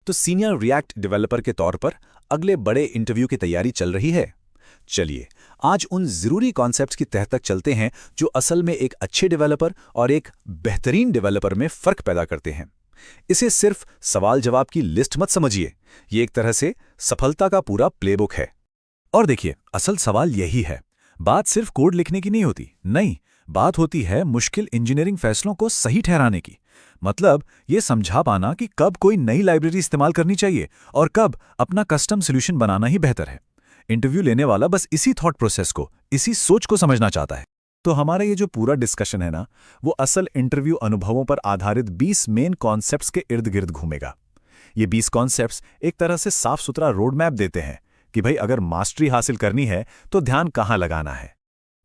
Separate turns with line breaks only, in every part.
तो senior react developer के तौर पर अगले बड़े इंटरव्यू की तैयारी चल रही है। चलिए आज उन जरूरी कॉन्सेप्ट्स की तह तक चलते हैं जो असल में एक अच्छे डेवलपर और एक बेहतरीन डेवलपर में फर्क पैदा करते हैं। इसे सिर्फ सवाल जवाब की लिस्ट मत समझिए, ये एक तरह से सफलता का पूरा प्लेबुक है। और देखिए, असल सवाल यही है, बात सिर्फ कोड लिखने की नहीं होती, नहीं, बात होती है मुश्किल इंजीनियरिंग फैसलों को सही ठहराने की। मतलब ये समझा पाना कि कब कोई नई लाइब्रेरी इस्तेमाल करनी चाहिए और कब अपना कस्टम सॉल्यूशन बनाना ही बेहतर है। इंटरव्यू लेने वाला बस इसी थॉट प्रोसेस को, इसी सोच को समझना चाहता है। तो हमारा ये जो पूरा डिस्कशन है ना, वो असल इंटरव्यू अनुभवों पर आधारित 20 मेन कॉन्सेप्ट्स के इर्द गिर्द घूमेगा। ये 20 कॉन्सेप्ट्स एक तरह से साफ सुथरा रोड मैप देते हैं कि भाई अगर मास्टरी हासिल करनी है तो ध्यान कहाँ लगाना है।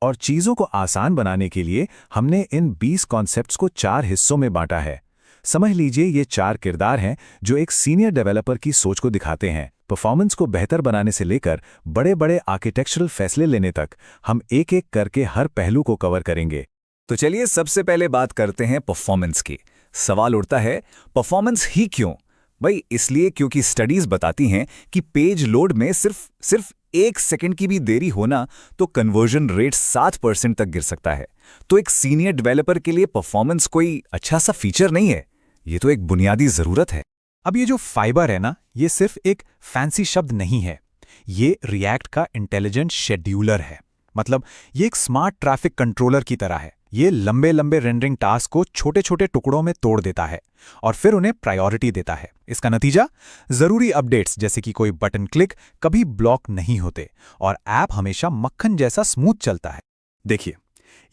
और चीज़ों को आसान बनाने के लिए हमने इन 20 कॉन्सेप्ट्स को 4 हिस्सों में बांटा है। समझ लीजिए ये 4 किरदार हैं जो एक सीनियर डेवलपर की सोच को दिखाते हैं। परफॉर्मेंस को बेहतर बनाने से लेकर बड़े बड़े आर्किटेक्चरल फैसले लेने तक हम एक एक करके हर पहलू को कवर करेंगे।
तो चलिए सबसे पहले बात करते हैं परफॉर्मेंस की। सवाल उठता है, परफॉर्मेंस ही क्यों? भाई इसलिए क्योंकि स्टडीज बताती हैं कि पेज लोड में सिर्फ 1 सेकंड की भी देरी होना तो कन्वर्जन रेट 7% तक गिर सकता है। तो एक सीनियर डेवलपर के लिए परफॉर्मेंस कोई अच्छा सा फीचर नहीं है, ये तो एक बुनियादी जरूरत है।
अब ये जो फाइबर है ना, ये सिर्फ एक फैंसी शब्द नहीं है, ये रिएक्ट का इंटेलिजेंट शेड्यूलर है। मतलब ये एक स्मार्ट ट्रैफिक कंट्रोलर की तरह है। ये लंबे लंबे रेंडरिंग टास्क को छोटे छोटे टुकड़ों में तोड़ देता है और फिर उन्हें प्रायोरिटी देता है। इसका नतीजा, जरूरी अपडेट्स जैसे कि कोई बटन क्लिक कभी ब्लॉक नहीं होते और ऐप हमेशा मक्खन जैसा स्मूथ चलता है।
देखिए,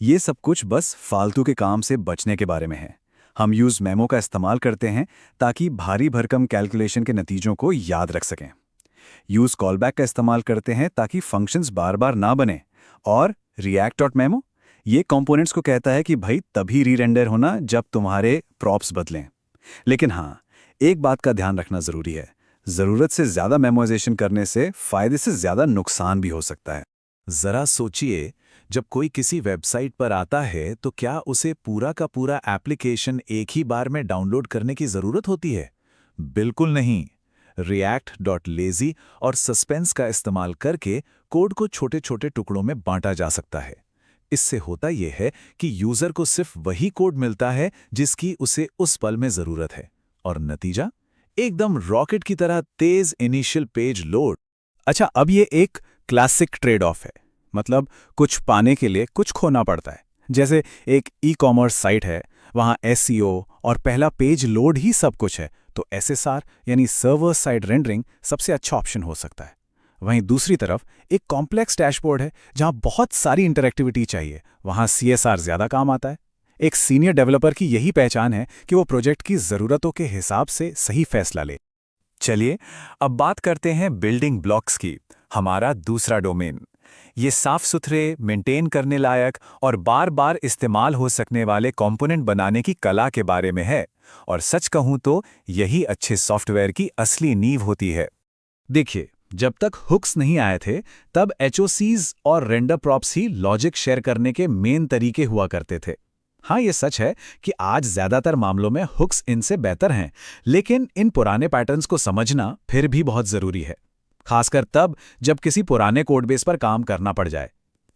ये सब कुछ बस फालतू के काम से बचने के बारे में है। हम यूज मेमो का इस्तेमाल करते हैं ताकि भारी भरकम कैलकुलेशन के नतीजों को याद रख सकें। यूज कॉलबैक का इस्तेमाल करते हैं ताकि फंक्शंस बार बार ना बने। और react.memo ये कंपोनेंट्स को कहता है कि भाई तभी री-रेंडर होना जब तुम्हारे प्रॉप्स बदलें। लेकिन हाँ, एक बात का ध्यान रखना जरूरी है, जरूरत से ज्यादा मेमोराइजेशन करने से फायदे से ज्यादा नुकसान भी हो सकता है।
जरा सोचिए, जब कोई किसी वेबसाइट पर आता है तो क्या उसे पूरा का पूरा एप्लीकेशन एक ही बार में डाउनलोड करने की जरूरत होती है? बिल्कुल नहीं। react.lazy और सस्पेंस का इस्तेमाल करके कोड को छोटे छोटे टुकड़ों में बांटा जा सकता है। इससे होता यह है कि यूजर को सिर्फ वही कोड मिलता है जिसकी उसे उस पल में जरूरत है, और नतीजा एकदम रॉकेट की तरह तेज इनिशियल पेज लोड।
अच्छा, अब ये एक क्लासिक ट्रेड ऑफ है। मतलब कुछ पाने के लिए कुछ खोना पड़ता है। जैसे एक ई-कॉमर्स साइट है, वहाँ एसईओ और पहला पेज लोड ही सब कुछ है, तो एसएसआर यानी सर्वर साइड रेंडरिंग सबसे अच्छा ऑप्शन हो सकता है। वहीं दूसरी तरफ एक कॉम्प्लेक्स डैशबोर्ड है जहाँ बहुत सारी इंटरैक्टिविटी चाहिए, वहाँ सीएसआर ज़्यादा काम आता है। एक सीनियर डेवलपर की यही पहचान है कि वो प्रोजेक्ट की ज़रूरतों के हिसाब से सही फैसला ले।
चलिए अब बात करते हैं बिल्डिंग ब्लॉक्स की, हमारा दूसरा डोमेन। ये साफ सुथरे, मेंटेन करने लायक और बार बार इस्तेमाल हो सकने वाले कंपोनेंट बनाने की कला के बारे में है। और सच कहूं तो यही अच्छे सॉफ्टवेयर की असली नींव होती है।
देखिए, जब तक हुक्स नहीं आए थे तब एचओसीज और रेंडर प्रॉप्स ही लॉजिक शेयर करने के मेन तरीके हुआ करते थे। हाँ, ये सच है कि आज ज्यादातर मामलों में हुक्स इनसे बेहतर हैं, लेकिन इन पुराने पैटर्न्स को समझना फिर भी बहुत जरूरी है, खासकर तब जब किसी पुराने कोडबेस पर काम करना पड़ जाए।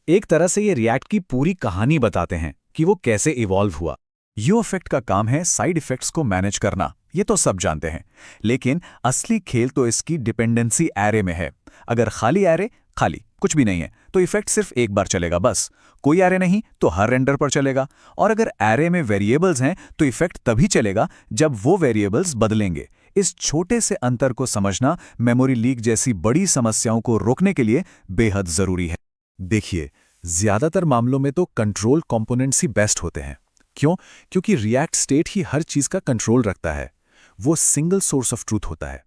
एक तरह से ये रिएक्ट की पूरी कहानी बताते हैं कि वो कैसे इवॉल्व हुआ।
यू इफेक्ट का काम है साइड इफेक्ट्स को मैनेज करना, ये तो सब जानते हैं, लेकिन असली खेल तो इसकी डिपेंडेंसी एरे में है। अगर खाली एरे, खाली कुछ भी नहीं है, तो इफेक्ट सिर्फ एक बार चलेगा बस। कोई एरे नहीं तो हर रेंडर पर चलेगा। और अगर एरे में वेरिएबल्स हैं तो इफेक्ट तभी चलेगा जब वो वेरिएबल्स बदलेंगे। इस छोटे से अंतर को समझना मेमोरी लीक जैसी बड़ी समस्याओं को रोकने के लिए बेहद जरूरी है।
देखिए, ज्यादातर मामलों में तो कंट्रोल कंपोनेंट्स ही बेस्ट होते हैं। क्यों? क्योंकि रिएक्ट स्टेट ही हर चीज का कंट्रोल रखता है, वो सिंगल सोर्स ऑफ ट्रूथ होता है।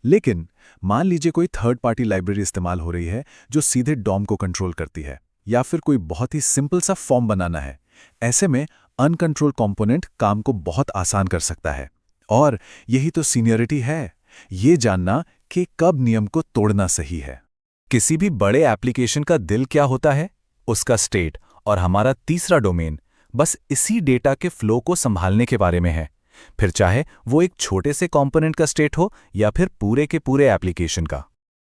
लेकिन मान लीजिए कोई थर्ड पार्टी लाइब्रेरी इस्तेमाल हो रही है जो सीधे डॉम को कंट्रोल करती है, या फिर कोई बहुत ही सिंपल सा फॉर्म बनाना है। ऐसे में अनकंट्रोल कंपोनेंट काम को बहुत आसान कर सकता है। और यही तो सीनियरिटी है, ये जानना कि कब नियम को तोड़ना सही है।
किसी भी बड़े एप्लीकेशन का दिल क्या होता है? उसका स्टेट। और हमारा तीसरा डोमेन बस इसी डेटा के फ्लो को संभालने के बारे में है।
फिर चाहे वो एक छोटे से कंपोनेंट का स्टेट हो या फिर पूरे के पूरे एप्लीकेशन का।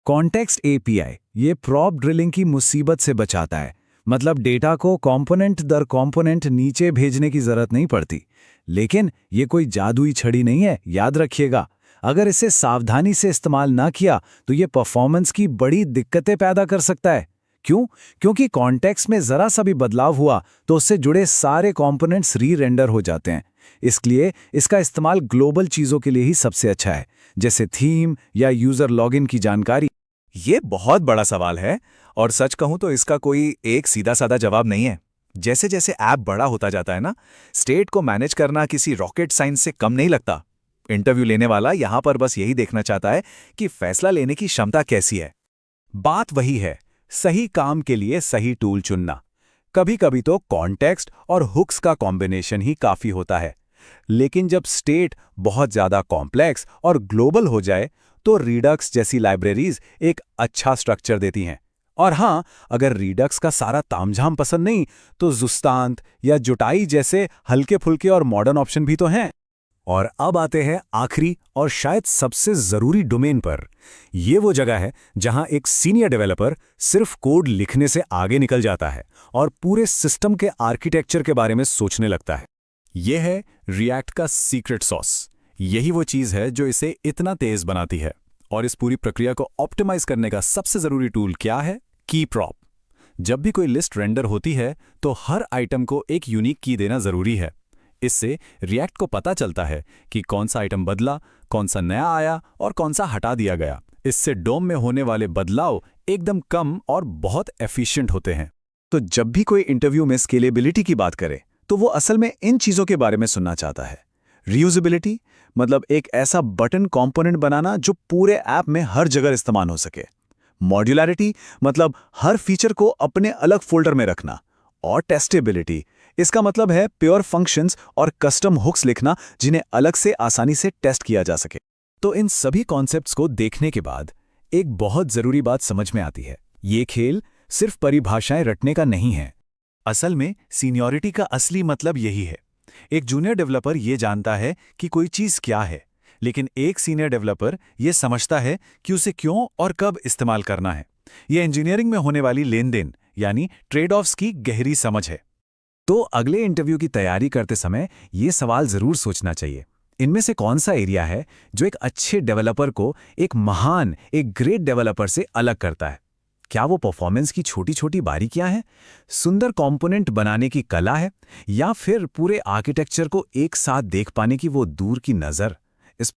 कॉन्टेक्स्ट एपीआई ये प्रॉप ड्रिलिंग की मुसीबत से बचाता है। मतलब डेटा को कंपोनेंट दर कंपोनेंट नीचे भेजने की जरूरत नहीं पड़ती। लेकिन ये कोई जादुई छड़ी नहीं है, याद रखिएगा। अगर इसे सावधानी से इस्तेमाल ना किया तो ये परफॉर्मेंस की बड़ी दिक्कतें पैदा कर सकता है। क्यों? क्योंकि कॉन्टेक्स्ट में जरा सा भी बदलाव हुआ तो उससे जुड़े सारे कंपोनेंट्स री-रेंडर हो जाते हैं। इसलिए इसका इस्तेमाल ग्लोबल चीजों के लिए ही सबसे अच्छा है, जैसे थीम या यूजर लॉगिन की जानकारी।
ये बहुत बड़ा सवाल है और सच कहूं तो इसका कोई एक सीधा साधा जवाब नहीं है। जैसे जैसे ऐप बड़ा होता जाता है ना, स्टेट को मैनेज करना किसी रॉकेट साइंस से कम नहीं लगता। इंटरव्यू लेने वाला यहां पर बस यही देखना चाहता है कि फैसला लेने की क्षमता कैसी है। बात वही है, सही काम के लिए सही टूल चुनना। कभी कभी तो कॉन्टेक्स्ट और हुक्स का कॉम्बिनेशन ही काफी होता है, लेकिन जब स्टेट बहुत ज्यादा कॉम्प्लेक्स और ग्लोबल हो जाए तो रिडक्स जैसी लाइब्रेरीज एक अच्छा स्ट्रक्चर देती हैं। और हां, अगर रिडक्स का सारा तामझाम पसंद नहीं तो जुस्तांत या जुटाई जैसे हल्के फुल्के और मॉडर्न ऑप्शन भी तो हैं।
और अब आते हैं आखिरी और शायद सबसे जरूरी डोमेन पर। ये वो जगह है जहां एक सीनियर डेवलपर सिर्फ कोड लिखने से आगे निकल जाता है और पूरे सिस्टम के आर्किटेक्चर के बारे में सोचने लगता है। यह है रिएक्ट का सीक्रेट सॉस। यही वो चीज है जो इसे इतना तेज बनाती है। और इस पूरी प्रक्रिया को ऑप्टिमाइज करने का सबसे जरूरी टूल क्या है? की प्रॉप। जब भी कोई लिस्ट रेंडर होती है तो हर आइटम को एक यूनिक की देना जरूरी है। इससे रिएक्ट को पता चलता है कि कौन सा आइटम बदला, कौन सा नया आया और कौन सा हटा दिया गया। इससे डोम में होने वाले बदलाव एकदम कम और बहुत एफिशिएंट होते हैं।
तो जब भी कोई इंटरव्यू में स्केलेबिलिटी की बात करे तो वो असल में इन चीजों के बारे में सुनना चाहता है। रीयूजेबिलिटी मतलब एक ऐसा बटन कंपोनेंट बनाना जो पूरे ऐप में हर जगह इस्तेमाल हो सके। मॉड्यूलैरिटी मतलब हर फीचर को अपने अलग फोल्डर में रखना। और टेस्टेबिलिटी, इसका मतलब है प्योर फंक्शंस और कस्टम हुक्स लिखना जिन्हें अलग से आसानी से टेस्ट किया जा सके।
तो इन सभी कॉन्सेप्ट्स को देखने के बाद एक बहुत जरूरी बात समझ में आती है। ये खेल सिर्फ परिभाषाएं रटने का नहीं है।
असल में सीनियरिटी का असली मतलब यही है। एक जूनियर डेवलपर ये जानता है कि कोई चीज़ क्या है, लेकिन एक सीनियर डेवलपर ये समझता है कि उसे क्यों और कब इस्तेमाल करना है। यह इंजीनियरिंग में होने वाली लेन देन यानी ट्रेड ऑफ्स की गहरी समझ है।
तो अगले इंटरव्यू की तैयारी करते समय ये सवाल जरूर सोचना चाहिए, इनमें से कौन सा एरिया है जो एक अच्छे डेवलपर को एक ग्रेट डेवलपर से अलग करता है? क्या वो परफॉर्मेंस की छोटी छोटी बारीकियां हैं, सुंदर कंपोनेंट बनाने की कला है, या फिर पूरे आर्किटेक्चर को एक साथ देख पाने की वो दूर की नज़र?